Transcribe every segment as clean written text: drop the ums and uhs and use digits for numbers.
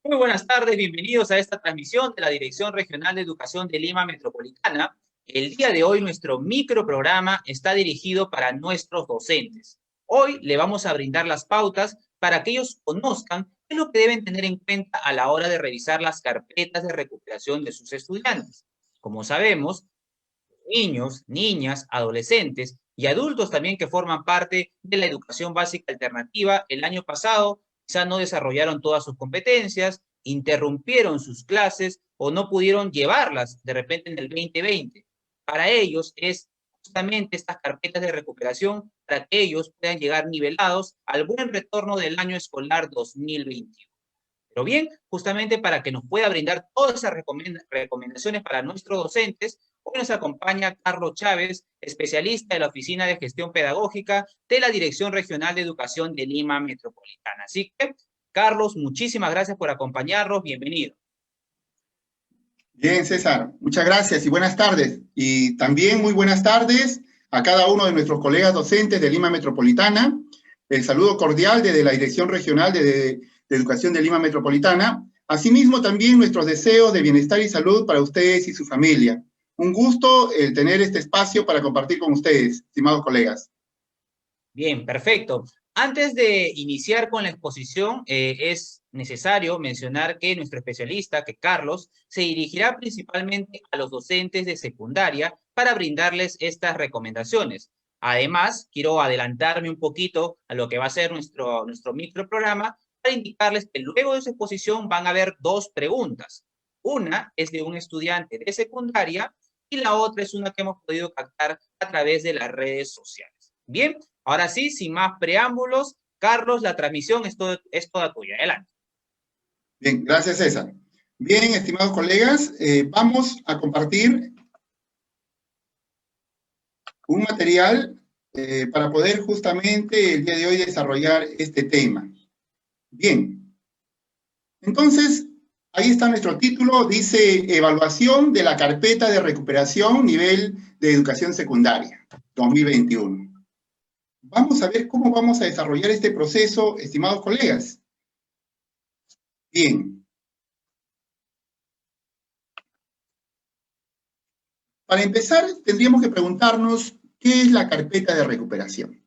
Muy buenas tardes, bienvenidos a esta transmisión de la Dirección Regional de Educación de Lima Metropolitana. El día de hoy nuestro microprograma está dirigido para nuestros docentes. Hoy le vamos a brindar las pautas para que ellos conozcan qué es lo que deben tener en cuenta a la hora de revisar las carpetas de recuperación de sus estudiantes. Como sabemos, niños, niñas, adolescentes y adultos también que forman parte de la educación básica alternativa, el año pasado quizá no desarrollaron todas sus competencias, interrumpieron sus clases o no pudieron llevarlas de repente en el 2020. Para ellos es justamente estas carpetas de recuperación para que ellos puedan llegar nivelados al buen retorno del año escolar 2021. Pero bien, justamente para que nos pueda brindar todas esas recomendaciones para nuestros docentes, hoy nos acompaña Carlos Chávez, especialista de la Oficina de Gestión Pedagógica de la Dirección Regional de Educación de Lima Metropolitana. Así que, Carlos, muchísimas gracias por acompañarnos. Bienvenido. Bien, César, muchas gracias y buenas tardes. Y también muy buenas tardes a cada uno de nuestros colegas docentes de Lima Metropolitana. El saludo cordial desde la Dirección Regional de Educación de Lima Metropolitana. Asimismo, también nuestros deseos de bienestar y salud para ustedes y su familia. Un gusto el tener este espacio para compartir con ustedes, estimados colegas. Bien, perfecto. Antes de iniciar con la exposición, es necesario mencionar que nuestro especialista, que Carlos, se dirigirá principalmente a los docentes de secundaria para brindarles estas recomendaciones. Además, quiero adelantarme un poquito a lo que va a ser nuestro microprograma para indicarles que luego de su exposición van a haber dos preguntas. Una es de un estudiante de secundaria y la otra es una que hemos podido captar a través de las redes sociales. Bien, ahora sí, sin más preámbulos, Carlos, la transmisión es toda tuya. Adelante. Bien, gracias, César. Bien, estimados colegas, vamos a compartir un material para poder justamente el día de hoy desarrollar este tema. Bien, entonces, ahí está nuestro título, dice Evaluación de la Carpeta de Recuperación Nivel de Educación Secundaria 2021. Vamos a ver cómo vamos a desarrollar este proceso, estimados colegas. Bien. Para empezar, tendríamos que preguntarnos qué es la carpeta de recuperación.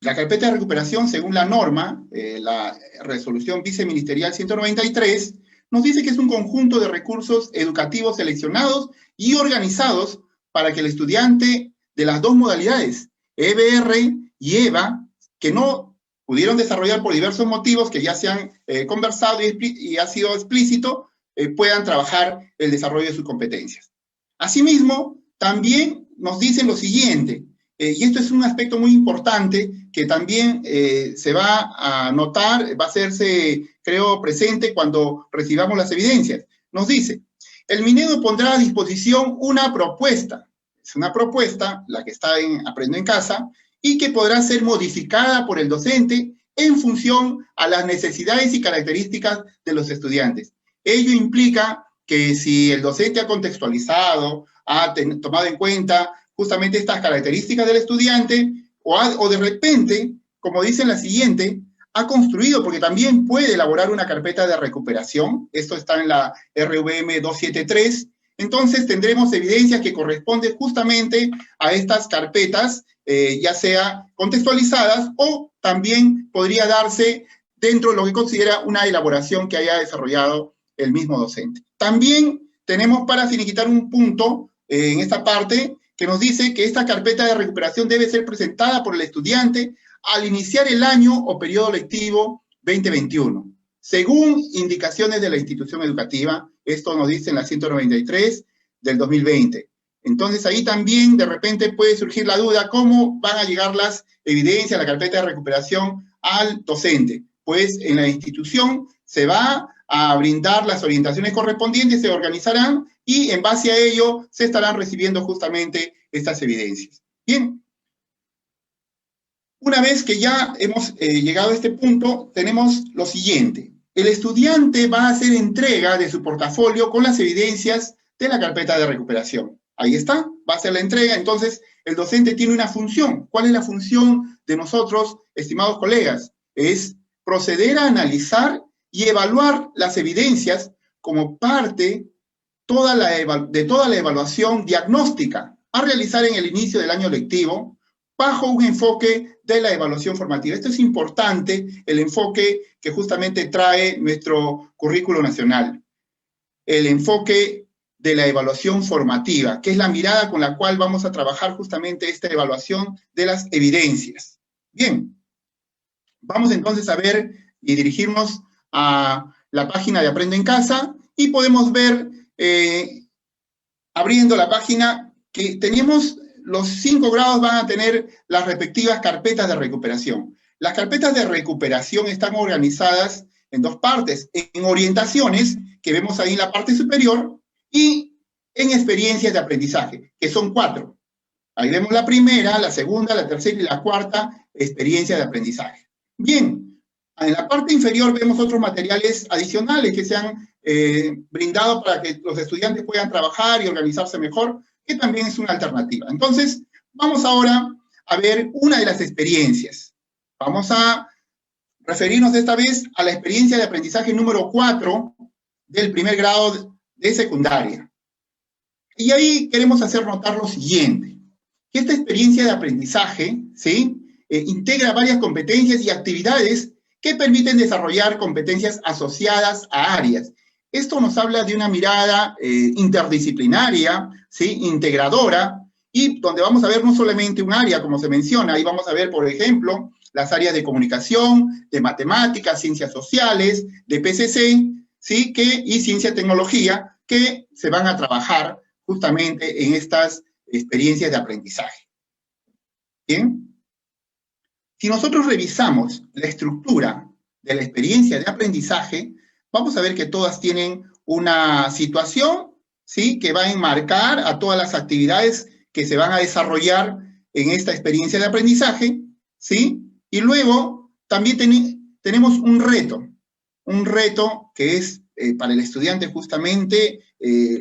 La carpeta de recuperación, según la norma, la resolución viceministerial 193, nos dice que es un conjunto de recursos educativos seleccionados y organizados para que el estudiante de las dos modalidades, EBR y EVA, que no pudieron desarrollar por diversos motivos que ya se han conversado y ha sido explícito, puedan trabajar el desarrollo de sus competencias. Asimismo, también nos dicen lo siguiente, y esto es un aspecto muy importante que también se va a notar, va a hacerse, creo, presente cuando recibamos las evidencias. Nos dice, el Minedo pondrá a disposición una propuesta, es una propuesta, la que está en Aprendo en Casa, y que podrá ser modificada por el docente en función a las necesidades y características de los estudiantes. Ello implica que si el docente ha contextualizado, ha tomado en cuenta justamente estas características del estudiante, o de repente, como dice la siguiente, ha construido, porque también puede elaborar una carpeta de recuperación, esto está en la RVM 273, entonces tendremos evidencias que corresponden justamente a estas carpetas, ya sea contextualizadas, o también podría darse dentro de lo que considera una elaboración que haya desarrollado el mismo docente. También tenemos para finiquitar un punto en esta parte que nos dice que esta carpeta de recuperación debe ser presentada por el estudiante al iniciar el año o periodo lectivo 2021, según indicaciones de la institución educativa. Esto nos dice en la 193 del 2020. Entonces ahí también de repente puede surgir la duda, ¿cómo van a llegar las evidencias, la carpeta de recuperación al docente? Pues en la institución se va a brindar las orientaciones correspondientes, se organizarán y en base a ello se estarán recibiendo justamente estas evidencias. Bien, una vez que ya hemos llegado a este punto, tenemos lo siguiente. El estudiante va a hacer entrega de su portafolio con las evidencias de la carpeta de recuperación. Ahí está, va a hacer la entrega, entonces el docente tiene una función. ¿Cuál es la función de nosotros, estimados colegas? Es proceder a analizar y evaluar las evidencias como parte de toda la evaluación diagnóstica a realizar en el inicio del año lectivo bajo un enfoque de la evaluación formativa. Esto es importante, el enfoque que justamente trae nuestro currículo nacional. El enfoque de la evaluación formativa, que es la mirada con la cual vamos a trabajar justamente esta evaluación de las evidencias. Bien, vamos entonces a ver y dirigirnos a la página de Aprendo en Casa y podemos ver, abriendo la página, que tenemos los 5 grados van a tener las respectivas carpetas de recuperación. Las carpetas de recuperación están organizadas en 2 partes, en orientaciones, que vemos ahí en la parte superior, y en experiencias de aprendizaje, que son 4. Ahí vemos la primera, la segunda, la tercera y la cuarta experiencia de aprendizaje. Bien, en la parte inferior vemos otros materiales adicionales que se han brindado para que los estudiantes puedan trabajar y organizarse mejor, que también es una alternativa. Entonces, vamos ahora a ver una de las experiencias. Vamos a referirnos esta vez a la experiencia de aprendizaje número 4 del primer grado de secundaria. Y ahí queremos hacer notar lo siguiente, que esta experiencia de aprendizaje, ¿sí?, integra varias competencias y actividades que permiten desarrollar competencias asociadas a áreas. Esto nos habla de una mirada interdisciplinaria, ¿sí?, integradora, y donde vamos a ver no solamente un área, como se menciona, ahí vamos a ver, por ejemplo, las áreas de comunicación, de matemáticas, ciencias sociales, de PCC, ¿sí?, y ciencia y tecnología, que se van a trabajar justamente en estas experiencias de aprendizaje. ¿Bien? Si nosotros revisamos la estructura de la experiencia de aprendizaje, vamos a ver que todas tienen una situación, ¿sí?, que va a enmarcar a todas las actividades que se van a desarrollar en esta experiencia de aprendizaje, ¿sí? Y luego también tenemos un reto que es para el estudiante justamente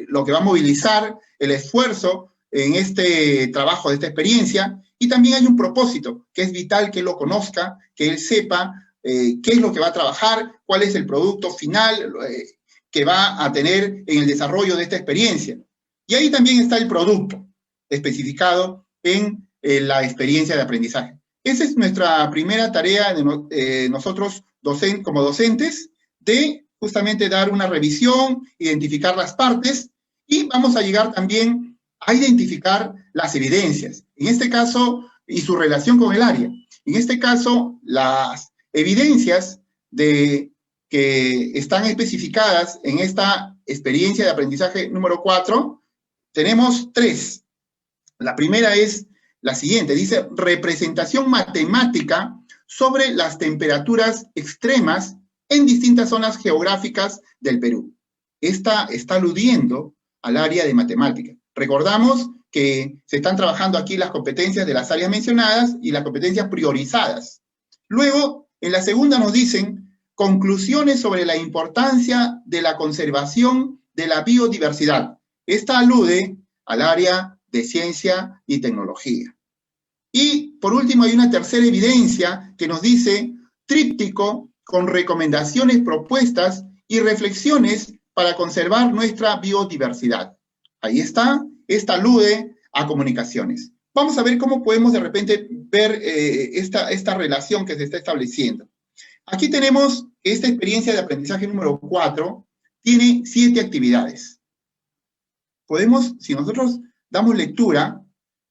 lo que va a movilizar el esfuerzo en este trabajo de esta experiencia, y también hay un propósito, que es vital que lo conozca, que él sepa qué es lo que va a trabajar, cuál es el producto final que va a tener en el desarrollo de esta experiencia. Y ahí también está el producto especificado en la experiencia de aprendizaje. Esa es nuestra primera tarea de nosotros como docentes, de justamente dar una revisión, identificar las partes, y vamos a llegar también a identificar las evidencias, en este caso, y su relación con el área. En este caso, las evidencias que están especificadas en esta experiencia de aprendizaje número 4, tenemos 3. La primera es la siguiente, dice representación matemática sobre las temperaturas extremas en distintas zonas geográficas del Perú. Esta está aludiendo al área de matemática. Recordamos que se están trabajando aquí las competencias de las áreas mencionadas y las competencias priorizadas. Luego, en la segunda nos dicen conclusiones sobre la importancia de la conservación de la biodiversidad. Esta alude al área de ciencia y tecnología. Y por último hay una tercera evidencia que nos dice tríptico con recomendaciones, propuestas y reflexiones para conservar nuestra biodiversidad. Ahí está, esta alude a comunicaciones. Vamos a ver cómo podemos de repente ver esta relación que se está estableciendo. Aquí tenemos que esta experiencia de aprendizaje número 4 tiene 7 actividades. Podemos, si nosotros damos lectura,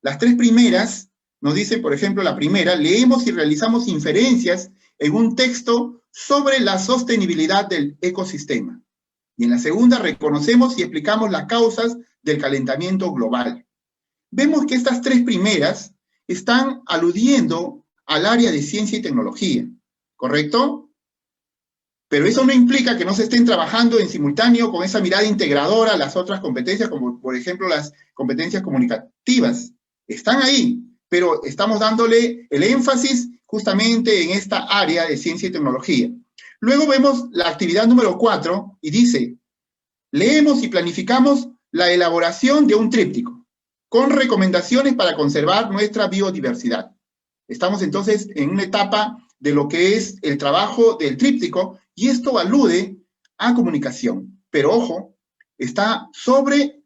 las 3 primeras nos dicen, por ejemplo, la primera, leemos y realizamos inferencias en un texto sobre la sostenibilidad del ecosistema. Y en la segunda, reconocemos y explicamos las causas del calentamiento global. Vemos que estas 3 primeras están aludiendo al área de ciencia y tecnología, ¿correcto? Pero eso no implica que no se estén trabajando en simultáneo con esa mirada integradora las otras competencias, como por ejemplo las competencias comunicativas. Están ahí, pero estamos dándole el énfasis justamente en esta área de ciencia y tecnología. Luego vemos la actividad número 4 y dice, leemos y planificamos la elaboración de un tríptico con recomendaciones para conservar nuestra biodiversidad. Estamos entonces en una etapa de lo que es el trabajo del tríptico, Y esto alude a comunicación. Pero ojo, está sobre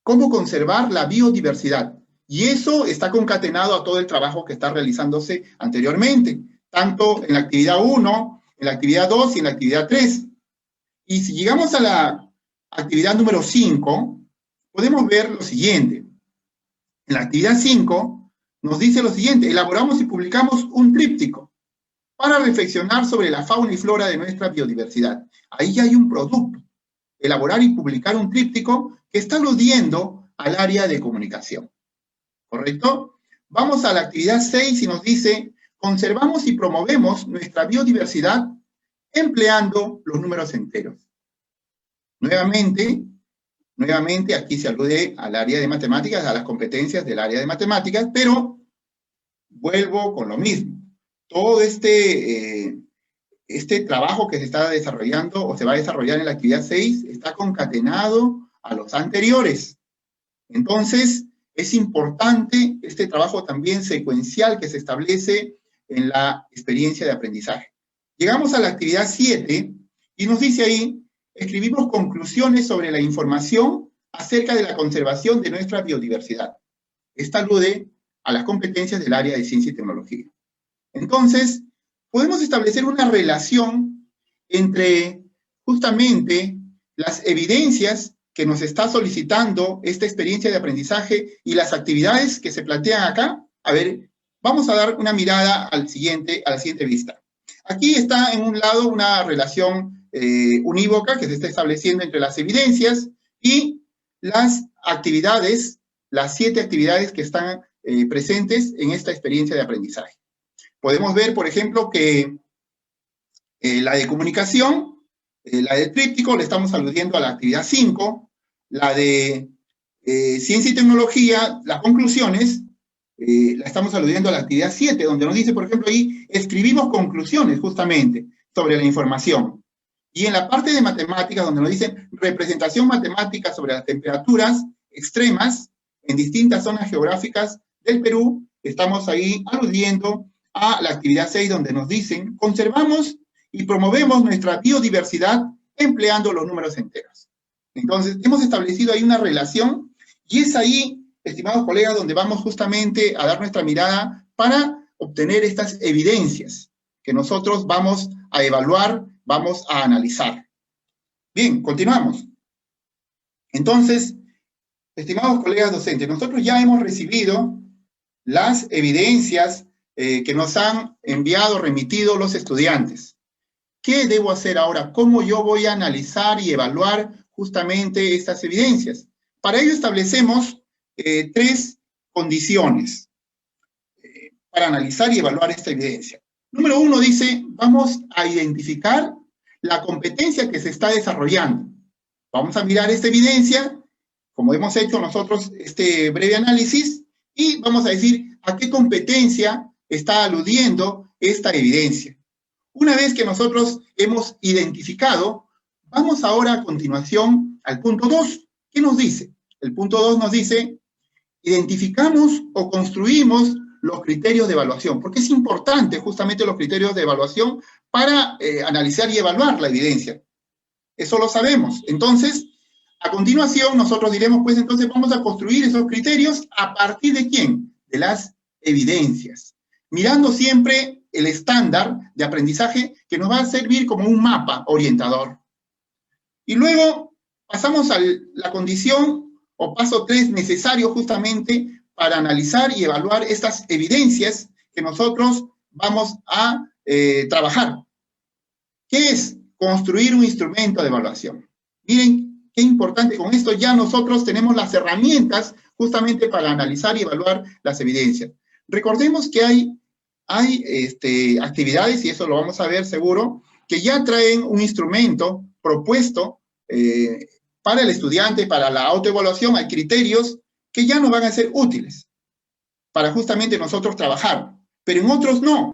cómo conservar la biodiversidad. Y eso está concatenado a todo el trabajo que está realizándose anteriormente, tanto en la actividad 1, en la actividad 2 y en la actividad 3. Y si llegamos a la actividad número 5, podemos ver lo siguiente. En la actividad 5 nos dice lo siguiente: elaboramos y publicamos un tríptico para reflexionar sobre la fauna y flora de nuestra biodiversidad. Ahí ya hay un producto. Elaborar y publicar un tríptico que está aludiendo al área de comunicación. ¿Correcto? Vamos a la actividad 6 y nos dice: conservamos y promovemos nuestra biodiversidad empleando los números enteros. Nuevamente, aquí se alude al área de matemáticas, a las competencias del área de matemáticas, pero vuelvo con lo mismo. Todo este trabajo que se está desarrollando o se va a desarrollar en la actividad 6 está concatenado a los anteriores. Entonces, es importante este trabajo también secuencial que se establece en la experiencia de aprendizaje. Llegamos a la actividad 7 y nos dice ahí: escribimos conclusiones sobre la información acerca de la conservación de nuestra biodiversidad. Esta alude a las competencias del área de ciencia y tecnología. Entonces, podemos establecer una relación entre justamente las evidencias que nos está solicitando esta experiencia de aprendizaje y las actividades que se plantean acá. A ver, vamos a dar una mirada a la siguiente vista. Aquí está en un lado una relación unívoca que se está estableciendo entre las evidencias y las actividades, las 7 actividades que están presentes en esta experiencia de aprendizaje. Podemos ver, por ejemplo, que la de comunicación, la del tríptico, le estamos aludiendo a la actividad 5, la de ciencia y tecnología, las conclusiones, la estamos aludiendo a la actividad 7, donde nos dice, por ejemplo, ahí, escribimos conclusiones justamente sobre la información. Y en la parte de matemáticas, donde nos dicen representación matemática sobre las temperaturas extremas en distintas zonas geográficas del Perú, estamos ahí aludiendo a la actividad 6, donde nos dicen: conservamos y promovemos nuestra biodiversidad empleando los números enteros. Entonces, hemos establecido ahí una relación, y es ahí, estimados colegas, donde vamos justamente a dar nuestra mirada para obtener estas evidencias que nosotros vamos a evaluar, vamos a analizar. Bien, continuamos. Entonces, estimados colegas docentes, nosotros ya hemos recibido las evidencias que nos han enviado, remitido los estudiantes. ¿Qué debo hacer ahora? ¿Cómo yo voy a analizar y evaluar justamente estas evidencias? Para ello establecemos 3 condiciones para analizar y evaluar esta evidencia. Número 1 dice: vamos a identificar la competencia que se está desarrollando. Vamos a mirar esta evidencia, como hemos hecho nosotros este breve análisis, y vamos a decir a qué competencia está aludiendo esta evidencia. Una vez que nosotros hemos identificado, vamos ahora a continuación al punto 2. ¿Qué nos dice? El punto 2 nos dice: identificamos o construimos los criterios de evaluación, porque es importante justamente los criterios de evaluación para analizar y evaluar la evidencia. Eso lo sabemos. Entonces, a continuación, nosotros diremos, pues entonces vamos a construir esos criterios a partir de ¿quién? De las evidencias. Mirando siempre el estándar de aprendizaje que nos va a servir como un mapa orientador. Y luego pasamos a la condición o paso 3 necesario justamente para analizar y evaluar estas evidencias que nosotros vamos a trabajar. ¿Qué es? Construir un instrumento de evaluación. Miren qué importante, con esto ya nosotros tenemos las herramientas justamente para analizar y evaluar las evidencias. Recordemos que hay actividades, y eso lo vamos a ver seguro, que ya traen un instrumento propuesto para el estudiante, para la autoevaluación. Hay criterios que ya no van a ser útiles para justamente nosotros trabajar, pero en otros no.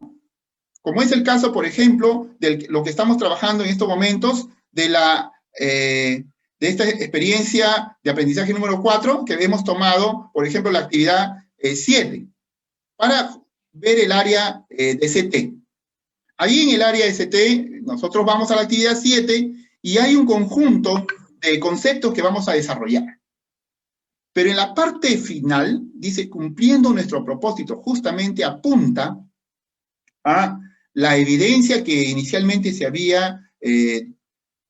Como es el caso, por ejemplo, de lo que estamos trabajando en estos momentos, de esta experiencia de aprendizaje número 4, que hemos tomado, por ejemplo, la actividad 7, para ver el área de CT. Ahí en el área ST, nosotros vamos a la actividad 7 y hay un conjunto de conceptos que vamos a desarrollar. Pero en la parte final, dice, cumpliendo nuestro propósito, justamente apunta a la evidencia que inicialmente se había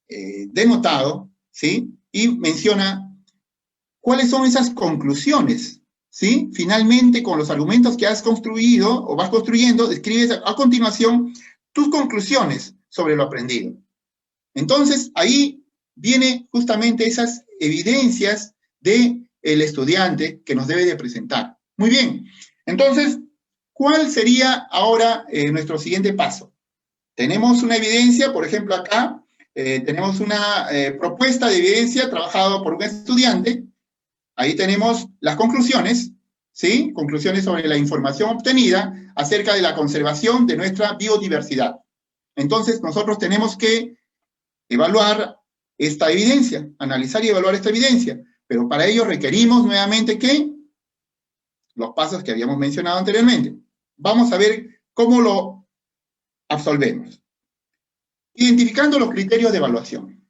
denotado, ¿sí? Y menciona cuáles son esas conclusiones, ¿sí? Finalmente, con los argumentos que has construido o vas construyendo, describes a continuación tus conclusiones sobre lo aprendido. Entonces, ahí viene justamente esas evidencias del estudiante que nos debe de presentar. Muy bien, entonces, ¿cuál sería ahora nuestro siguiente paso? Tenemos una evidencia, por ejemplo, acá, tenemos una propuesta de evidencia trabajada por un estudiante. Ahí tenemos las conclusiones, ¿sí? Conclusiones sobre la información obtenida acerca de la conservación de nuestra biodiversidad. Entonces, nosotros tenemos que evaluar esta evidencia, analizar y evaluar esta evidencia. Pero para ello requerimos nuevamente que los pasos que habíamos mencionado anteriormente. Vamos a ver cómo lo absolvemos. Identificando los criterios de evaluación.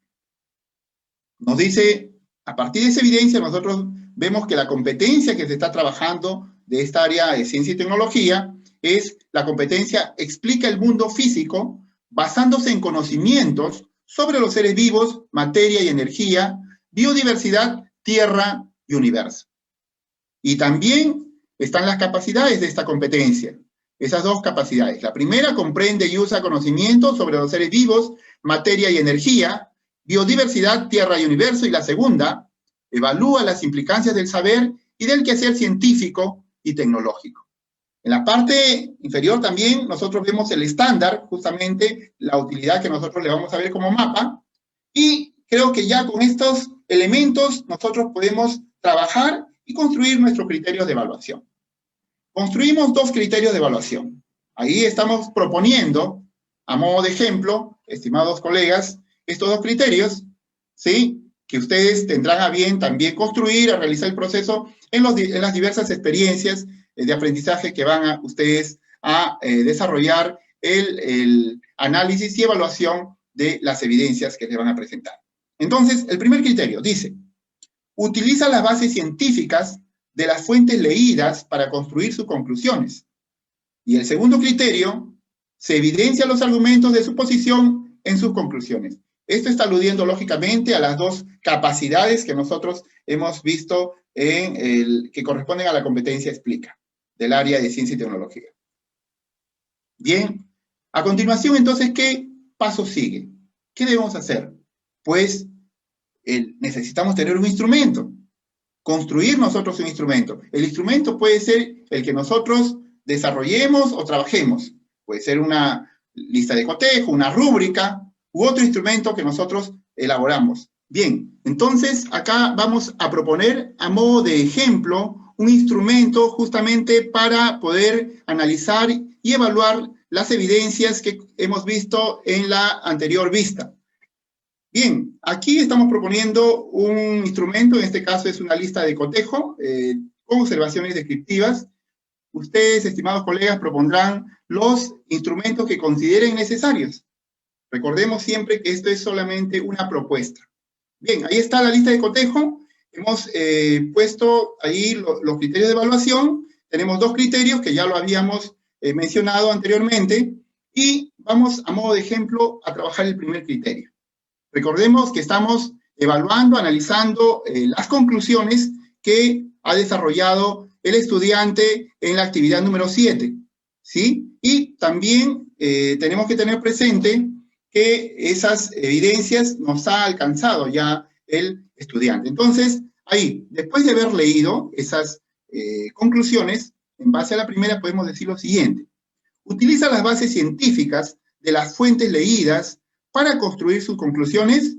Nos dice, a partir de esa evidencia, nosotros vemos que la competencia que se está trabajando de esta área de ciencia y tecnología es la competencia explica el mundo físico basándose en conocimientos sobre los seres vivos, materia y energía, biodiversidad, tierra y universo. Y también están las capacidades de esta competencia. Esas dos capacidades. La primera comprende y usa conocimientos sobre los seres vivos, materia y energía, biodiversidad, tierra y universo. Y la segunda, evalúa las implicancias del saber y del quehacer científico y tecnológico. En la parte inferior también nosotros vemos el estándar, justamente la utilidad que nosotros le vamos a ver como mapa. Y creo que ya con estos elementos nosotros podemos trabajar y construir nuestros criterios de evaluación. Construimos dos criterios de evaluación. Ahí estamos proponiendo, a modo de ejemplo, estimados colegas, estos dos criterios, ¿sí? Que ustedes tendrán a bien también construir, a realizar el proceso en las diversas experiencias de aprendizaje que van ustedes a desarrollar el análisis y evaluación de las evidencias que les van a presentar. Entonces, el primer criterio dice, utiliza las bases científicas de las fuentes leídas para construir sus conclusiones. Y el segundo criterio, se evidencian los argumentos de su posición en sus conclusiones. Esto está aludiendo lógicamente a las dos capacidades que nosotros hemos visto que corresponden a la competencia explica, del área de ciencia y tecnología. Bien, a continuación entonces, ¿qué paso sigue? ¿Qué debemos hacer? Pues necesitamos tener un instrumento. Construir nosotros un instrumento. El instrumento puede ser el que nosotros desarrollemos o trabajemos. Puede ser una lista de cotejo, una rúbrica, u otro instrumento que nosotros elaboramos. Bien, entonces acá vamos a proponer a modo de ejemplo un instrumento justamente para poder analizar y evaluar las evidencias que hemos visto en la anterior vista. Bien, aquí estamos proponiendo un instrumento, en este caso es una lista de cotejo, con observaciones descriptivas. Ustedes, estimados colegas, propondrán los instrumentos que consideren necesarios. Recordemos siempre que esto es solamente una propuesta. Bien, ahí está la lista de cotejo. Hemos puesto ahí los criterios de evaluación. Tenemos dos criterios que ya lo habíamos mencionado anteriormente. Y vamos, a modo de ejemplo, a trabajar el primer criterio. Recordemos que estamos evaluando, analizando las conclusiones que ha desarrollado el estudiante en la actividad número 7, ¿sí? Y también tenemos que tener presente que esas evidencias nos ha alcanzado ya el estudiante. Entonces, ahí, después de haber leído esas conclusiones, en base a la primera podemos decir lo siguiente. Utiliza las bases científicas de las fuentes leídas para construir sus conclusiones.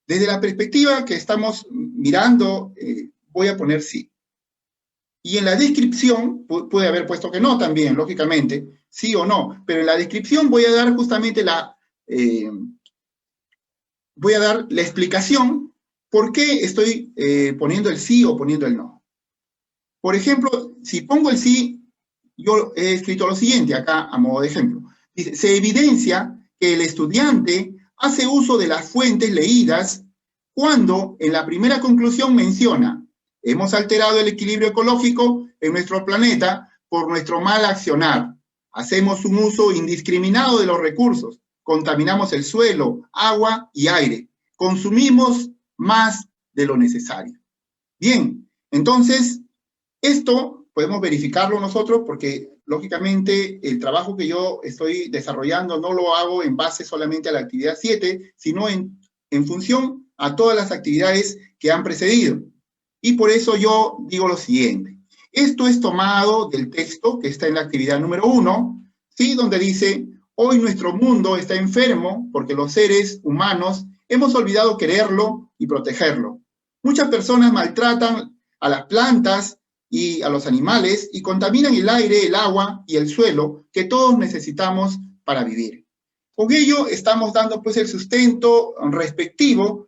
Desde la perspectiva que estamos mirando, voy a poner sí. Y en la descripción, puede haber puesto que no también, lógicamente, sí o no, pero en la descripción voy a dar justamente la explicación por qué estoy poniendo el sí o poniendo el no. Por ejemplo, si pongo el sí, yo he escrito lo siguiente acá a modo de ejemplo. Dice, se evidencia que el estudiante hace uso de las fuentes leídas cuando en la primera conclusión menciona: hemos alterado el equilibrio ecológico en nuestro planeta por nuestro mal accionar. Hacemos un uso indiscriminado de los recursos, contaminamos el suelo, agua y aire, consumimos más de lo necesario. Bien, entonces, esto podemos verificarlo nosotros porque, lógicamente, el trabajo que yo estoy desarrollando no lo hago en base solamente a la actividad 7, sino en función a todas las actividades que han precedido. Y por eso yo digo lo siguiente. Esto es tomado del texto que está en la actividad número 1, ¿sí? Donde dice: hoy nuestro mundo está enfermo porque los seres humanos hemos olvidado quererlo y protegerlo. Muchas personas maltratan a las plantas y a los animales y contaminan el aire, el agua y el suelo que todos necesitamos para vivir. Con ello estamos dando pues el sustento respectivo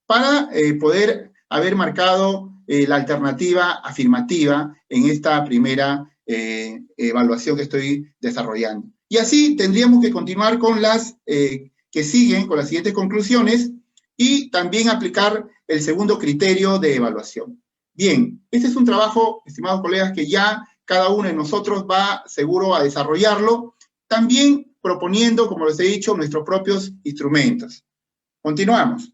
para poder haber marcado la alternativa afirmativa en esta primera evaluación que estoy desarrollando. Y así tendríamos que continuar con las que siguen, con las siguientes conclusiones, y también aplicar el segundo criterio de evaluación. Bien, este es un trabajo, estimados colegas, que ya cada uno de nosotros va seguro a desarrollarlo, también proponiendo, como les he dicho, nuestros propios instrumentos. Continuamos.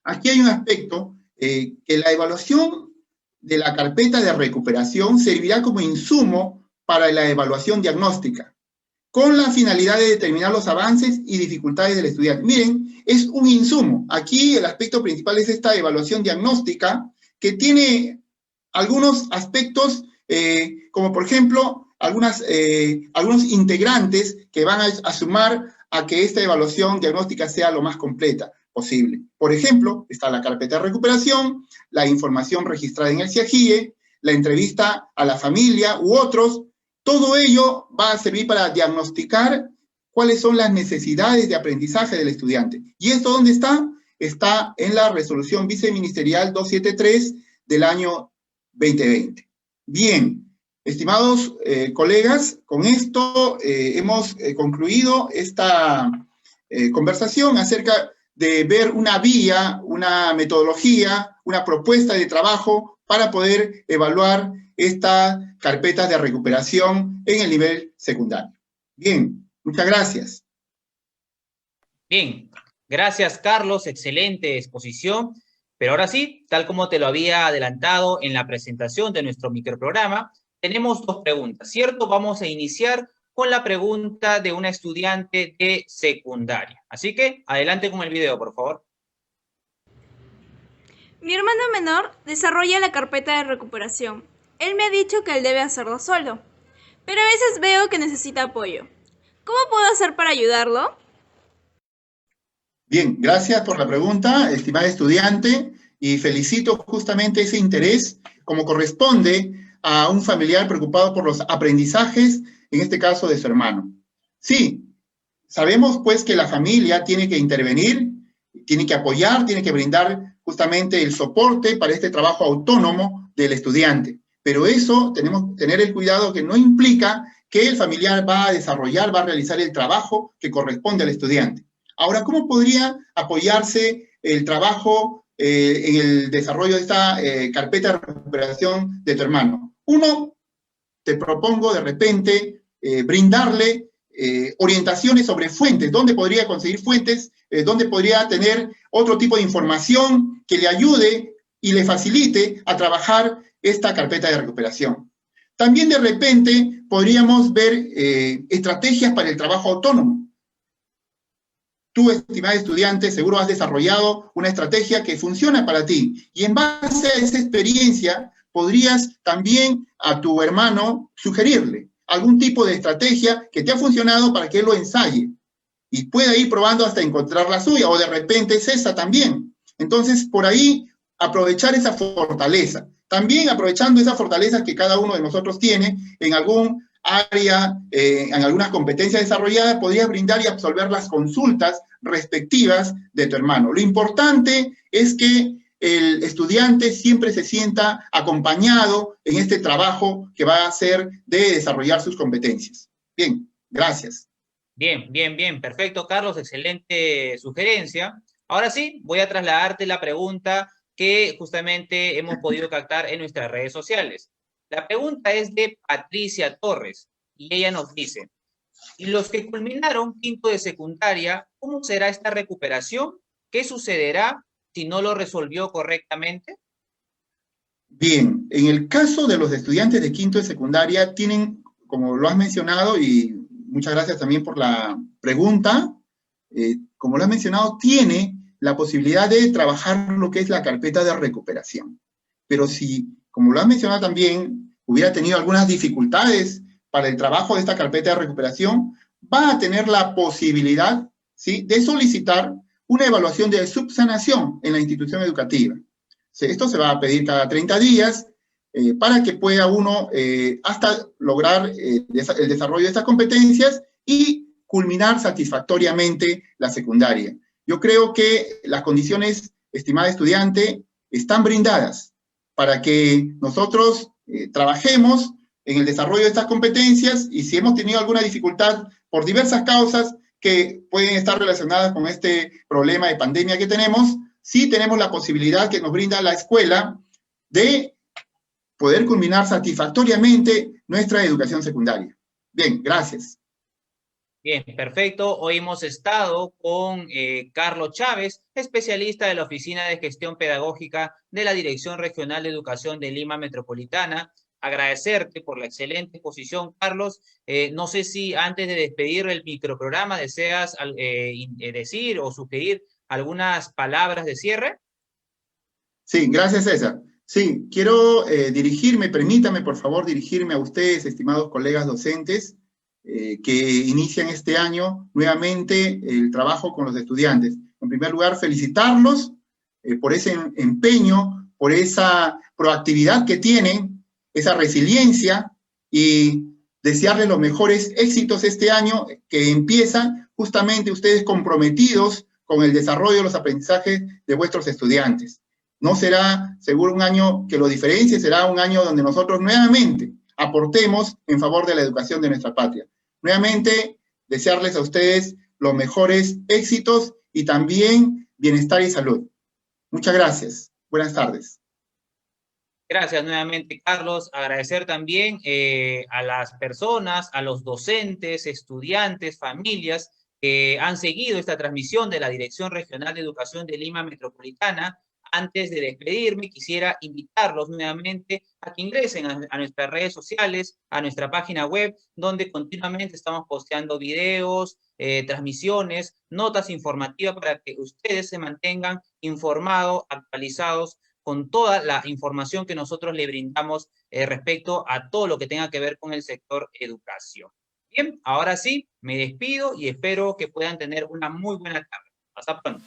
Aquí hay un aspecto que la evaluación de la carpeta de recuperación servirá como insumo para la evaluación diagnóstica, con la finalidad de determinar los avances y dificultades del estudiante. Miren, es un insumo. Aquí el aspecto principal es esta evaluación diagnóstica, que tiene algunos aspectos, como por ejemplo, algunos integrantes que van a sumar a que esta evaluación diagnóstica sea lo más completa posible. Por ejemplo, está la carpeta de recuperación, la información registrada en el CIAGIE, la entrevista a la familia u otros. Todo ello va a servir para diagnosticar cuáles son las necesidades de aprendizaje del estudiante. ¿Y esto dónde está? Está en la resolución viceministerial 273 del año 2020. Bien, estimados colegas, con esto hemos concluido esta conversación acerca de ver una vía, una metodología, una propuesta de trabajo para poder evaluar estas carpetas de recuperación en el nivel secundario. Bien, muchas gracias. Bien, gracias Carlos, excelente exposición. Pero ahora sí, tal como te lo había adelantado en la presentación de nuestro microprograma, tenemos dos preguntas, ¿cierto? Vamos a iniciar con la pregunta de una estudiante de secundaria. Así que, adelante con el video, por favor. Mi hermano menor desarrolla la carpeta de recuperación. Él me ha dicho que él debe hacerlo solo, pero a veces veo que necesita apoyo. ¿Cómo puedo hacer para ayudarlo? Bien, gracias por la pregunta, estimada estudiante, y felicito justamente ese interés como corresponde a un familiar preocupado por los aprendizajes, en este caso de su hermano. Sí, sabemos pues que la familia tiene que intervenir, tiene que apoyar, tiene que brindar justamente el soporte para este trabajo autónomo del estudiante. Pero eso tenemos que tener el cuidado que no implica que el familiar va a desarrollar, va a realizar el trabajo que corresponde al estudiante. Ahora, ¿cómo podría apoyarse el trabajo en el desarrollo de esta carpeta de recuperación de tu hermano? Uno, te propongo de repente brindarle orientaciones sobre fuentes, dónde podría conseguir fuentes, dónde podría tener otro tipo de información que le ayude y le facilite a trabajar esta carpeta de recuperación. También de repente podríamos ver estrategias para el trabajo autónomo. Tú, estimado estudiante, seguro has desarrollado una estrategia que funciona para ti. Y en base a esa experiencia, podrías también a tu hermano sugerirle algún tipo de estrategia que te ha funcionado para que él lo ensaye. Y pueda ir probando hasta encontrar la suya, o de repente es esa también. Entonces, por ahí, aprovechar esa fortaleza. También aprovechando esa fortaleza que cada uno de nosotros tiene en algún área, en algunas competencias desarrolladas, podrías brindar y absolver las consultas respectivas de tu hermano. Lo importante es que el estudiante siempre se sienta acompañado en este trabajo que va a hacer de desarrollar sus competencias. Bien, Gracias. Bien, bien, bien. Perfecto, Carlos. Excelente sugerencia. Ahora sí, voy a trasladarte la pregunta que justamente hemos podido captar en nuestras redes sociales. La pregunta es de Patricia Torres y ella nos dice, ¿y los que culminaron quinto de secundaria, cómo será esta recuperación? ¿Qué sucederá si no lo resolvió correctamente? Bien, en el caso de los estudiantes de quinto de secundaria, tienen, como lo has mencionado, y muchas gracias también por la pregunta, como lo has mencionado, tiene la posibilidad de trabajar lo que es la carpeta de recuperación. Pero si, como lo has mencionado también, hubiera tenido algunas dificultades para el trabajo de esta carpeta de recuperación, va a tener la posibilidad, ¿sí?, de solicitar una evaluación de subsanación en la institución educativa. Esto se va a pedir cada 30 días para que pueda uno hasta lograr el desarrollo de estas competencias y culminar satisfactoriamente la secundaria. Yo creo que las condiciones, estimada estudiante, están brindadas para que nosotros trabajemos en el desarrollo de estas competencias y si hemos tenido alguna dificultad por diversas causas que pueden estar relacionadas con este problema de pandemia que tenemos, sí tenemos la posibilidad que nos brinda la escuela de poder culminar satisfactoriamente nuestra educación secundaria. Bien, gracias. Bien, perfecto. Hoy hemos estado con Carlos Chávez, especialista de la Oficina de Gestión Pedagógica de la Dirección Regional de Educación de Lima Metropolitana. Agradecerte por la excelente exposición, Carlos. No sé si antes de despedir el microprograma deseas decir o sugerir algunas palabras de cierre. Sí, gracias, César. Sí, quiero permítame por favor dirigirme a ustedes, estimados colegas docentes, que inician este año nuevamente el trabajo con los estudiantes. En primer lugar, felicitarlos por ese empeño, por esa proactividad que tienen, esa resiliencia y desearles los mejores éxitos este año que empieza justamente ustedes comprometidos con el desarrollo de los aprendizajes de vuestros estudiantes. No será seguro un año que lo diferencie, será un año donde nosotros nuevamente aportemos en favor de la educación de nuestra patria. Nuevamente, desearles a ustedes los mejores éxitos y también bienestar y salud. Muchas gracias. Buenas tardes. Gracias nuevamente, Carlos. Agradecer también a las personas, a los docentes, estudiantes, familias que han seguido esta transmisión de la Dirección Regional de Educación de Lima Metropolitana. Antes de despedirme, quisiera invitarlos nuevamente a que ingresen a nuestras redes sociales, a nuestra página web, donde continuamente estamos posteando videos, transmisiones, notas informativas para que ustedes se mantengan informados, actualizados con toda la información que nosotros le brindamos respecto a todo lo que tenga que ver con el sector educación. Bien, ahora sí, me despido y espero que puedan tener una muy buena tarde. Hasta pronto.